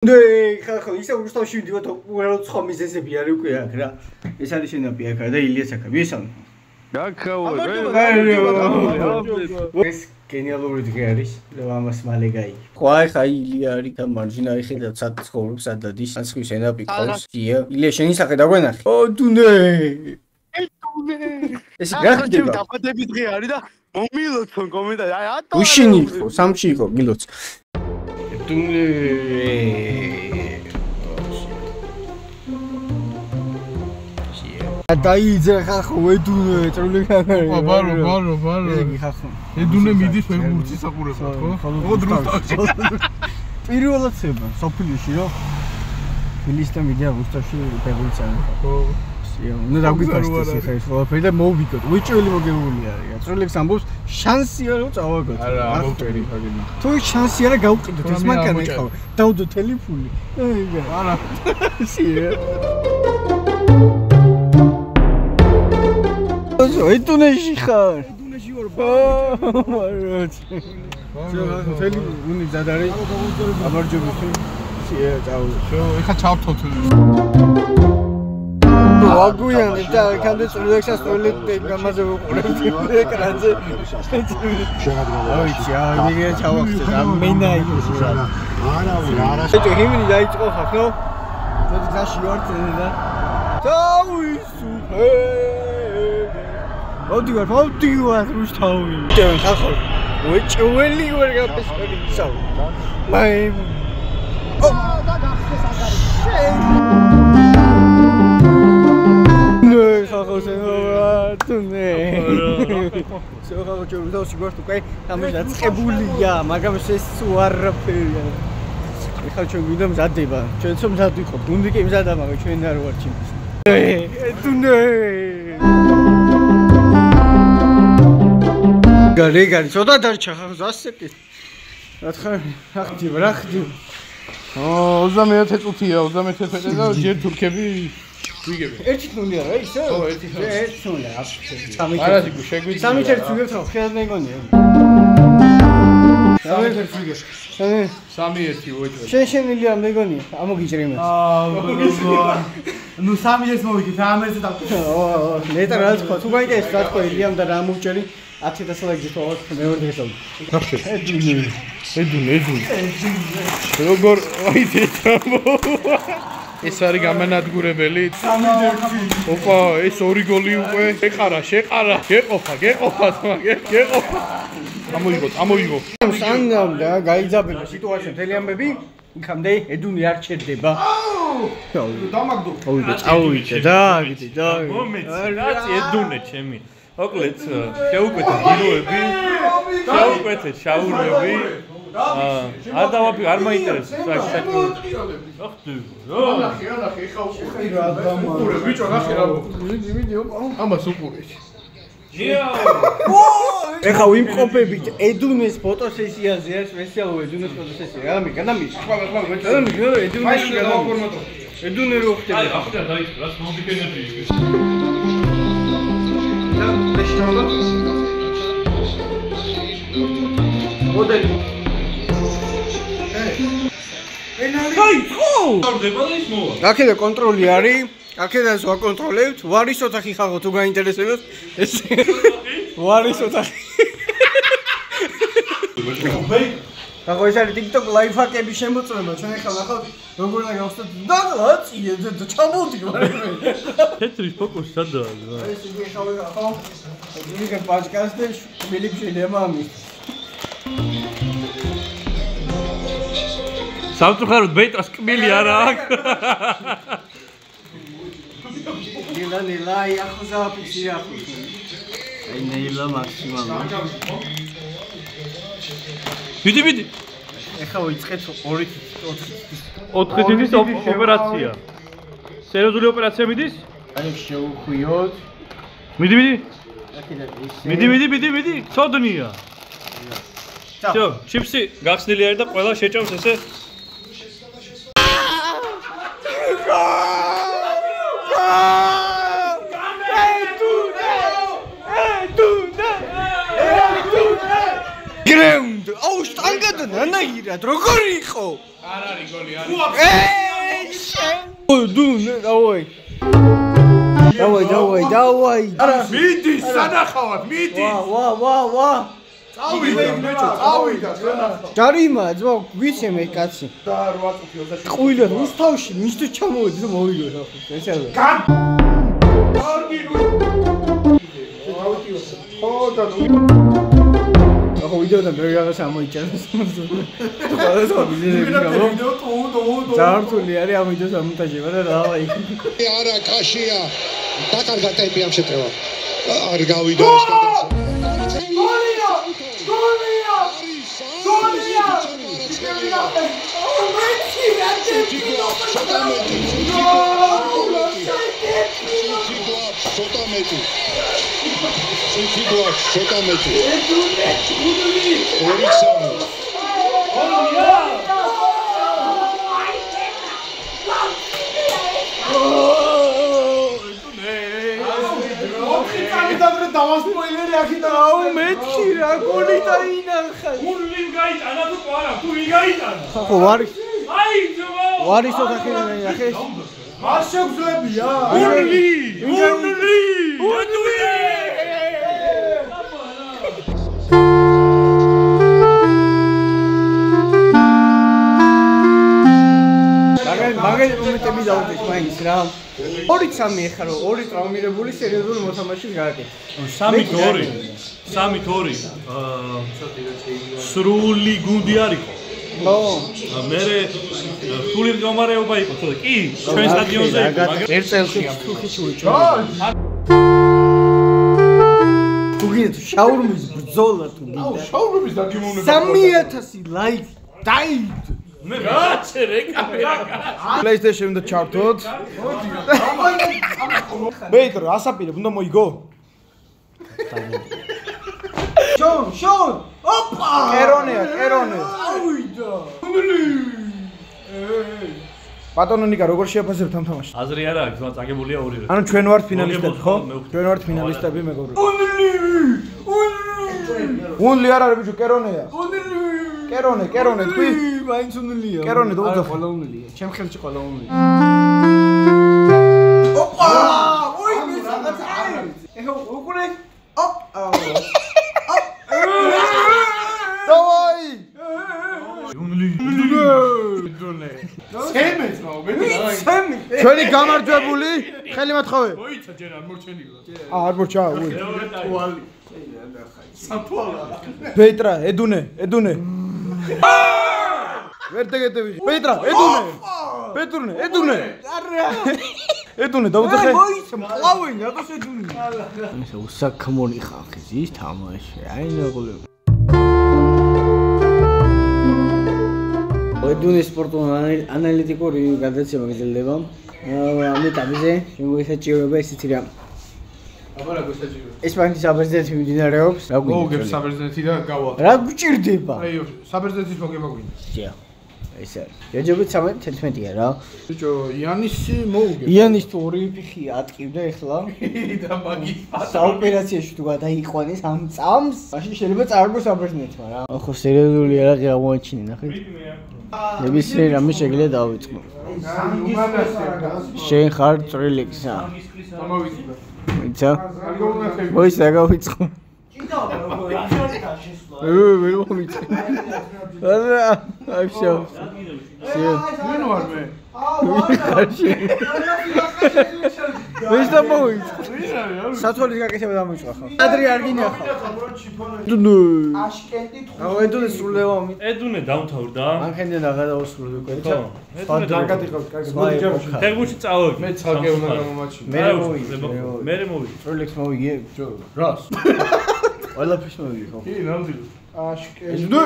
네, 이사 우스타시 디가 더 우라로 처음 이제서 비하를 거야. 그래. 이사리 신나 비하가 다 일리에서가 위선. 야카오. ეს გენიალური დღე არის. ამას მალე გაი. ხვაი ხაი ილია არის გამარჯინა ხედავ სად ცხოვრობს სადადის ასხვის ენაპი ყავს. ილია შენი სახე დაგვენახე. დუნე. ეს გახდება. დაბადების დღე არის და მომილოცო კომენტარი. აი ატო. უშინი იყო, სამში იყო, მილოც. დუნე. დაიძე ხახო ვედუნე წრული ხახო ბარო ეგ ხახო ედუნე მიდის ფეხბურთის საყურებლად ხო დრუსტავში პირველად ცება სოფლიოში რა ფილისტა მიდია გუსტავში ფეხბურთს ხო უნდა დაგვიფასდეს ხა ეს ყველაფერი და მოვიკოთ უჭველი მოგებული არის წრულებს ამბობს შანსია რომ წავაგოთ არა ამოვტერი ხაგინა თუ შანსია რა გავყიდოთ ეს მანქანა ეხლა დავდო ტელეფონი არა სია ედუნეში ხარ? ედუნეში ვარ. მაროც. თელი უნი ზადარი. აბარჯობი. სია წაუ. ეხა ჩავთოთ. ვაგუიანი და კანდე წულექსას ტოილეტი გამაზე ვუყურებდი ეკრანზე. ოიცი, მიგე ჩავახცე და მენაი. არა. ეს ჰიმნი დაიწყო ხახო? მოდი გაში ვარ და დავისუფე. მოდი ვარ რუსთავი. დენ ხახო. უჭველი ვარ გაფესკარი ისაუ. მაი. ნე ხახო შევატუნე. შეხახო ჯერუდაოსი გვარ თუ კაი ამის დაწყებულია, მაგრამ ეს უარაფერია. ეხლა ჩვენ გვინდა მზადება. ჩვენ ცო მზად ვიყოთ. გუნდი კი მზადა, მაგრამ ჩვენ არ ვარ ჩემს. ედუნე. გარი ცოტა დარჩა ხახო ასეკის რა თქმა რა ხდი 21 წუთია 21 ფეტე და ჯერ თურქები ვიგებენ 1-0 არა ისე 1-0 აბსოლუტურად არა სიგუ შეგვიძლია 3-1 ვიგებთ რა ხედავ მეგონია 3-1 ვიგებთ 3-1 ვეჭვე შეშენილია მეგონია ამოგიჭრიმე ნუ 3-1 მოვიგეთ ამერზე და ნეტა რა თქვა თუ გაიგეს რა თქვა ილიამ და რა მოვჭერი 10,000 ლაიქი თხოვოთ მეორე დღესავ. ნახეთ. ედუნე. როგორ აი თეთამო. ეს არის გამანადგურებელი. 3-1. ოპა, ეს ორი გოლი უკვე. შეყარა. გეყოფა თმა, გეყოფა. ამოიღო. სანდამ და გაიძაბება სიტუაცია მთელი ამბები. იქამდე ედუნე არ ჩერდება. დამაგდო. წავიდე და მომეც. კაცი ედუნე ჩემი. მოკლედ შეუკვეთე გიროები, შეუკვეთე შაურები. არ დავაფიქრე, არ მაინტერესებს საერთოდ. ახლა ნახე, ეხა უყურე, ბიჭო, ნახე რა. მიდი, ამას უყურე. ეხა ვიმყოფებით ედუნეს ფოტოსესიაზე, არის სპეციალური ედუნეს ფოტოსესია. გადამი. ედუნეში გადავაფორმატო. ედუნე რო ხდება. ახლა დაიწყო, რას მომიგენები ის. მოდელი. აქედა კონტროლი არის. აქედა ზვა კონტროლებთ. ვარის ოთახი ხახო თუ გაინტერესებთ. ეს ვარის ოთახი. ხახო ეს არის TikTok ლაიფჰაკების შემოწმება. ჩვენ ახლა ნახავთ როგორ უნდა გავხსნათ დაღლაწიე და ჩამოვდი მაგრამ თეთრი ფოკუსი სადაა? ეს იგი ხავე ხახო. იგი პოდკასტი მილიქ შეიძლება ამის. სამწუხაროდ ბეტას კბილი არა აქვს. ნელა ახუზა ფიქსია ხო. აი ნელა მაქსიმალურად. მიდი. ეხლა ვიწყეთ 4 თითის ოპერაცია. სერიოზული ოპერაცია მიდის? აი შევხვიოთ. მიდი. მიდი. ცოდნია. всё, ჩიპსი გახსნილი არის და ყველა შეჭამს ესე. გრეუნდ. აუ შტანგად ნანაირა. მეთქირად როგორი იყო? არ არის გოლი, არის. დუნე, დავაი. დავაი. არა, მიდი, სანახავად, მიდი. ვა. წავიდა. ჯარიმა, ძმა, ვიცე მე კაცი. და 8 წუთი 28. ყვილა რუსთავში, მისთვის ჩამოვედი და მოვიგე ხო. ეს არა. ახო ვიდეოდან ბევრი რაღაცა ამოიჭანოს. ყველა ვიდეო ძართული არის ამ ვიდეოს ამონტაჟება და რავი. არა კაშია. დაკარგა ტემპი ამ შეტევა. არ გავიდა ეს გადაცემა. დავასპოილერი აქედან. აუ მეთქი რა გოლი დაინახა. გული გაიტანა თუ არა, თუ ვიგაიტანა. ხო ვარი. აი ძმა. ვარის ოთახიდან დაინახე. არ შეგვძლებია. გული. მაგალითად მომენტები დავუძვით მაინც რა. 2-3 ეხარო, 2 ტრავმირებული სერიოზული მოთამაშის გააკეთა. 3-2. 3-2. სრული გუნდი არისო. ხო. მე რთული მდგომარეობა იყო, ხო კი, ჩვენ სტადიონზე იყო, მაგრამ ერთ წელში თუხიში უჭო. თუ გინდა შაურმის ბრძოლა თუ გინდა. შაურმების დაგემოვნება. 3000 ლაიქ დაიდ. მე გააჩერე კამერა. PlayStation და ჩართოთ. ბეიტრო, ასაპირებ, უნდა მოიგო? შონ! ოპა! კერონე. ავიდა. ბატონო ნიკა, როგორ შეაფასებთ ამ თამაშს? აზრი არა აქვს, მაგრამ წაგებულია ორივე. ანუ ჩვენ ვართ ფინალისტები, ხო? ჩვენ ვართ ფინალისტები, მეგობრებო. უნლი არ არის ბიჭო, კერონეა. კერონე, თქვი? მაინც უნლია. კერონე და უძახი. ყველა უნლია. ჩემ ხელში ყველა უნლია. ოპა! ოი, მე რაღაცა არ არის. ეხლა უკურე. ოპა! დავაი! სემეც მოგები. ჩვენი გამარჯვებული, ხელი მათხოვე. მოიცა ჯერ არ მორჩენილა. არ მორჩა, უი. თვალი. სათვალა. ბეიტრა, ედუნე. ვერ დეგეთები. ბეიტრა, ედუნე. არა. ედუნე, დაუძახე. მოიცა, მყავენ, რატო შედუნი? ეს უსაქმონი ხალხი ზის თამაში. აი ნაგოლე. ედუნის სპორტული ანალიტიკური გადაცემა გრძელდება. ამ ეტაპზე შემოგვისაჭიროება ისეთი რამ. აბარა გასაჭირო. ესპანეთის საბერძნეთი მიმდინარეობს. რა მოგებ საბერძნეთი და გავა. რა გჭირდება? აი, საბერძნეთის მოგება გვინდა. ჯერ. ეს არის. ჯერჯერობით 13-11-ია რა. ბიჭო, იანისი მოუგებ. იანის თუ ორი ფიხი ატკივდა ეხლა. და მაგის საოპერაციაში თუ გადაიყვანეს ამ წამს, მაშინ შეიძლება წარგოს საბერძნეთმა რა. ხო, სერიოზული არაღი აღმოაჩინე, ნახეთ. ნებისმიერ რამე შეგიძლია დავიწყო. შენ ხარ წვრილიქსა. ამოვიწყდა. ვიცა? მოიცა გავიწყო. ვერ მომიწე. არა, აშო. ვინ ვარ მე? ვინ დამოიწე? სათვალის გაკეთება დამოიწვა ხა. ადრე არ გინახავ. დუნუ. აშკენტი თხო. აუ ედუნე სრულდება ამით. ედუნე დამთავრდა. მანქანიდან აღადავსრულე უკვე. ხო. კარგად იყავს, კარგად. ფეხბურთში წავაგე. მე ცალკე უნდა გამომაჩინო. მე მოვიგე. წვრილიქს მოვიგე. რას? ყველაფერს მოვიგე ხო? კი, ნამდვილად. აშკენტი.